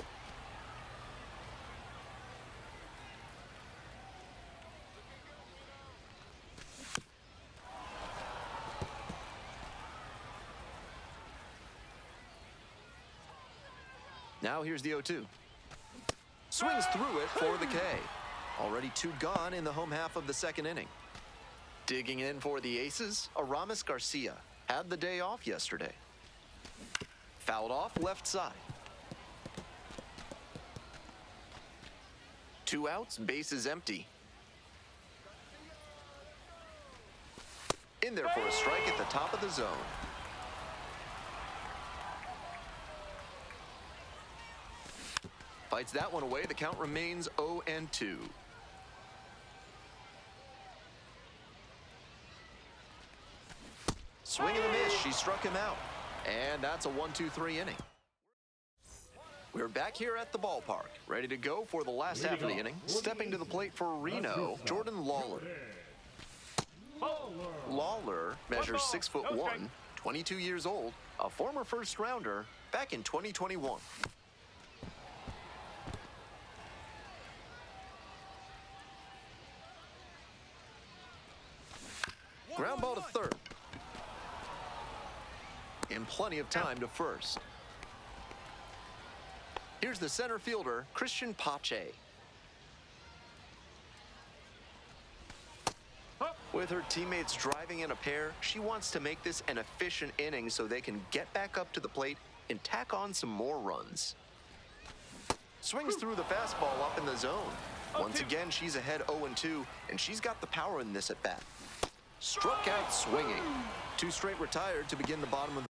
Now here's the 0-2. Swings through it for the K. Already 2 gone in the home half of the second inning. Digging in for the Aces, Aramis Garcia. Had the day off yesterday. Fouled off left side. 2 outs, base is empty. In there for a strike at the top of the zone. Fights that one away. The count remains 0-2. Swing and a miss. She struck him out. And that's a 1-2-3 inning. We're back here at the ballpark, ready to go for the last half of the inning. Stepping to the plate for Reno, Jordan Lawler. Lawler measures ball, 6'1", no strike. 22 years old, a former first rounder back in 2021. Ground ball to third. And plenty of time to first. Here's the center fielder, Christian Pache. With her teammates driving in a pair, she wants to make this an efficient inning so they can get back up to the plate and tack on some more runs. Swings through the fastball up in the zone. Once again, she's ahead 0-2, and she's got the power in this at-bat. Struck out swinging. 2 straight retired to begin the bottom of the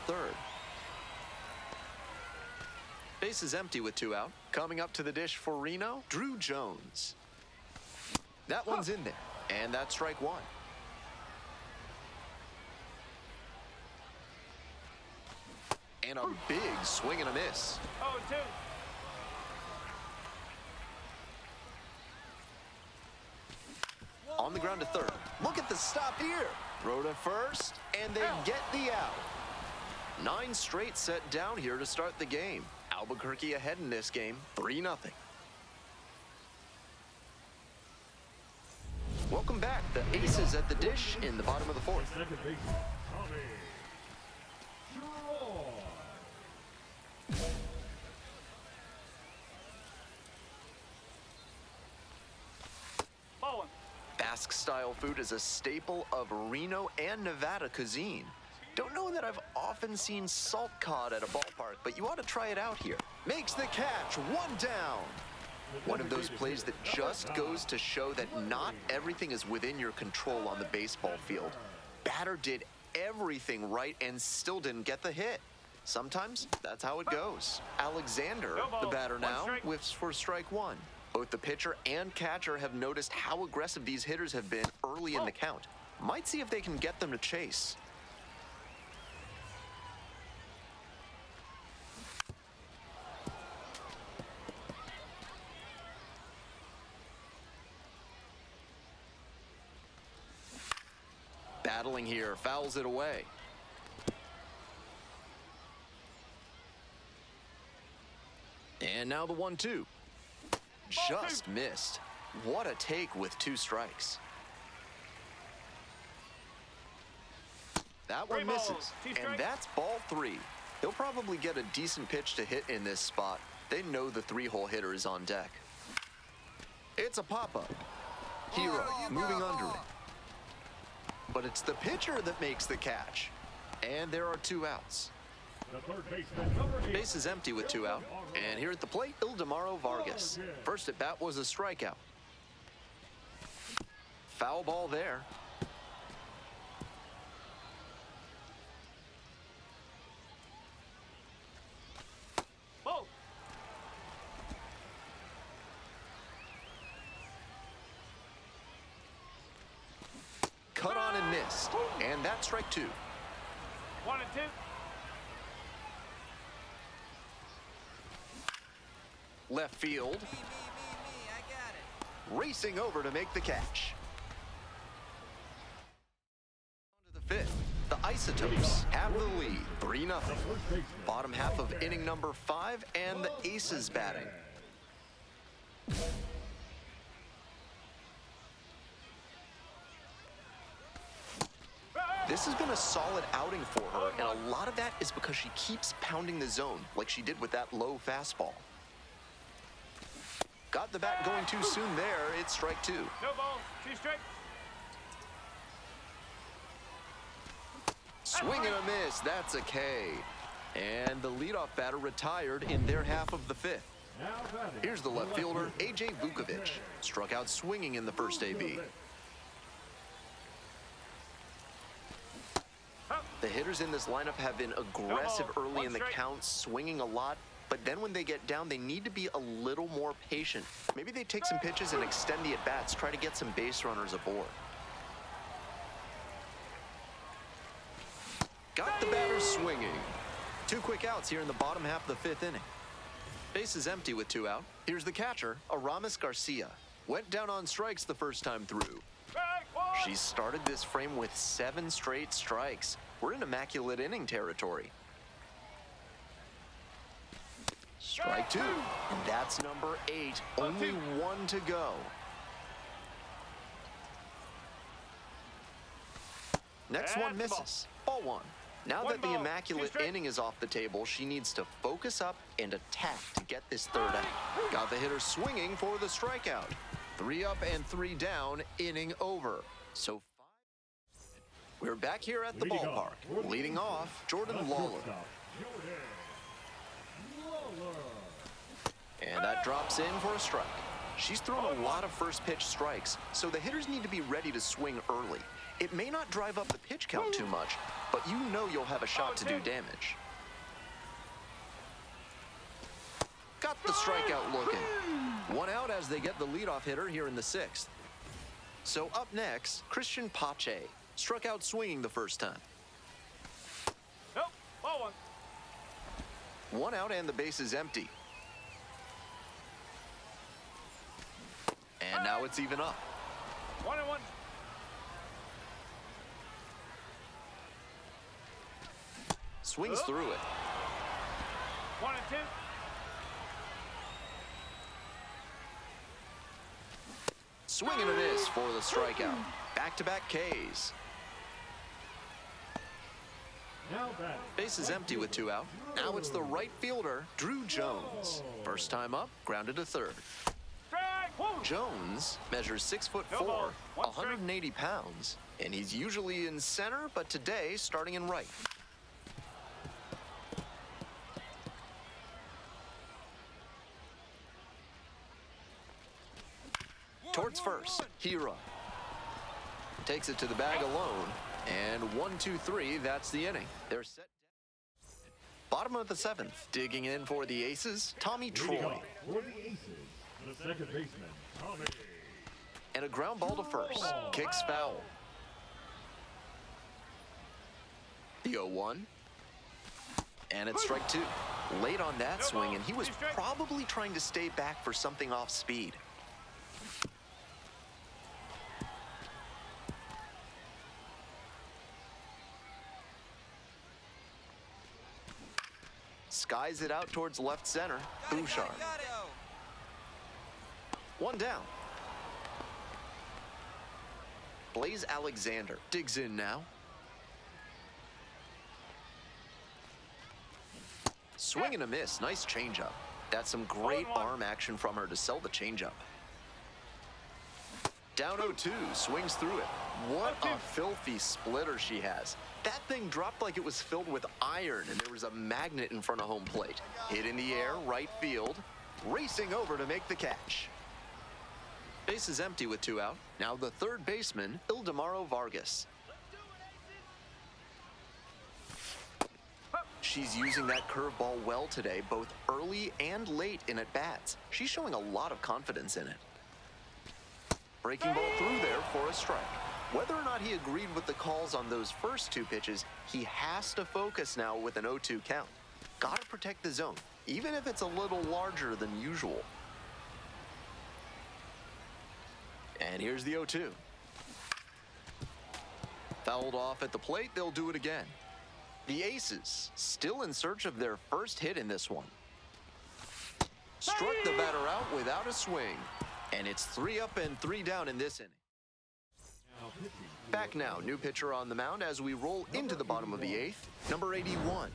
third. Base is empty with 2 out. Coming up to the dish for Reno, Drew Jones. That one's in there, and that's strike 1. And a big swing and a miss. 0-2. On the ground to third. Look at the stop here. Throw to first, and they get the out. 9 straight set down here to start the game. Albuquerque ahead in this game, 3-0. Welcome back. The Aces at the dish in the bottom of the 4th. Second baseman, Tommy Troy. Ball 1. Basque-style food is a staple of Reno and Nevada cuisine. Don't know that I've often seen salt cod at a ballpark, but you ought to try it out here. Makes the catch, 1 down. One of those plays that just goes to show that not everything is within your control on the baseball field. Batter did everything right and still didn't get the hit. Sometimes that's how it goes. Alexander, the batter now, whiffs for strike 1. Both the pitcher and catcher have noticed how aggressive these hitters have been early in the count. Might see if they can get them to chase. Battling here, fouls it away. And now the 1-2. Just missed. What a take with 2 strikes. That one misses, and that's ball 3. He'll probably get a decent pitch to hit in this spot. They know the 3-hole hitter is on deck. It's a pop-up. Hero moving under it. But it's the pitcher that makes the catch. And there are 2 outs. The third baseman, number 8. Base is empty with 2 out. And here at the plate, Ildemaro Vargas. First at bat was a strikeout. Foul ball there. Ball. Cut on and missed. And that's strike 2. 1-2. Left field. I got it. Racing over to make the catch. On to the 5th. The Isotopes have the lead, 3-0. Bottom half of inning number 5, and the Aces batting. This has been a solid outing for her, and a lot of that is because she keeps pounding the zone like she did with that low fastball. Got the bat going too soon there. It's strike 2. No ball. 2 strikes. Swing and a miss. That's a K. And the leadoff batter retired in their half of the 5th. Here's the left fielder, A.J. Vukovic. Struck out swinging in the first AB. The hitters in this lineup have been aggressive early in the count, swinging a lot. But then when they get down, they need to be a little more patient. Maybe they take some pitches and extend the at-bats, try to get some base runners aboard. Got the batter swinging. 2 quick outs here in the bottom half of the 5th inning. Base is empty with 2 out. Here's the catcher, Aramis Garcia. Went down on strikes the first time through. She started this frame with 7 straight strikes. We're in immaculate inning territory. Strike 2. And that's number 8. Only 1 to go. Next one misses. Ball 1. Now that the immaculate inning is off the table, she needs to focus up and attack to get this 3rd out. Got the hitter swinging for the strikeout. 3 up and 3 down, inning over. So we're back here at the ballpark. Leading off, Jordan Lawler. And that drops in for a strike. She's thrown a lot of first pitch strikes, so the hitters need to be ready to swing early. It may not drive up the pitch count too much, but you know you'll have a shot to do damage. Got the strikeout looking. 1 out as they get the leadoff hitter here in the 6th. So up next, Christian Pache. Struck out swinging the first time. Nope, ball 1. 1 out and the base is empty. And now it's even up. 1-1. Swings through it. 1-2. Swing and a miss for the strikeout. Back-to-back Ks. Base is empty with 2 out. Now it's the right fielder, Drew Jones. First time up, grounded to 3rd. Jones measures 6'4", 180 pounds, and he's usually in center, but today starting in right. Towards first, Hira. Takes it to the bag alone, and 1-2-3, that's the inning. They're set. Bottom of the 7th, digging in for the Aces, Tommy Troy. For the Aces, the second baseman, Tommy. And a ground ball to first. Kicks foul. The 0-1. And it's strike 2. Late on that swing, and he was probably trying to stay back for something off speed. Skies it out towards left center. Bouchard. 1 down. Blaze Alexander digs in now. Swing and a miss. Nice changeup. That's some great arm action from her to sell the changeup. Down 0-2. Swings through it. What a filthy splitter she has. That thing dropped like it was filled with iron, and there was a magnet in front of home plate. Hit in the air, right field. Racing over to make the catch. Base is empty with 2 out. Now the 3rd baseman, Ildemaro Vargas. She's using that curveball well today, both early and late in at-bats. She's showing a lot of confidence in it. Breaking ball through there for a strike. Whether or not he agreed with the calls on those first 2 pitches, he has to focus now with an 0-2 count. Gotta protect the zone, even if it's a little larger than usual. And here's the 0-2. Fouled off at the plate, they'll do it again. The Aces still in search of their first hit in this one. Struck the batter out without a swing. And it's 3 up and 3 down in this inning. Back now, new pitcher on the mound as we roll into the bottom of the 8th. Number 81,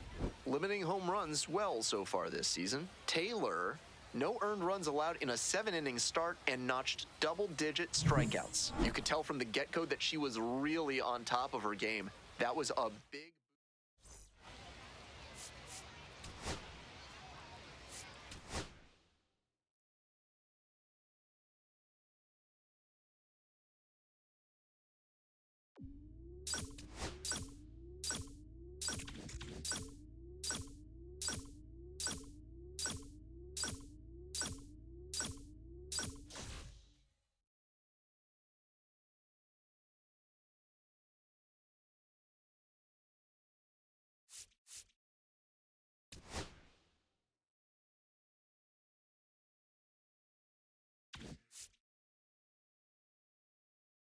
limiting home runs well so far this season. Taylor, no earned runs allowed in a 7-inning start and notched double-digit strikeouts. You could tell from the get-go that she was really on top of her game. That was a big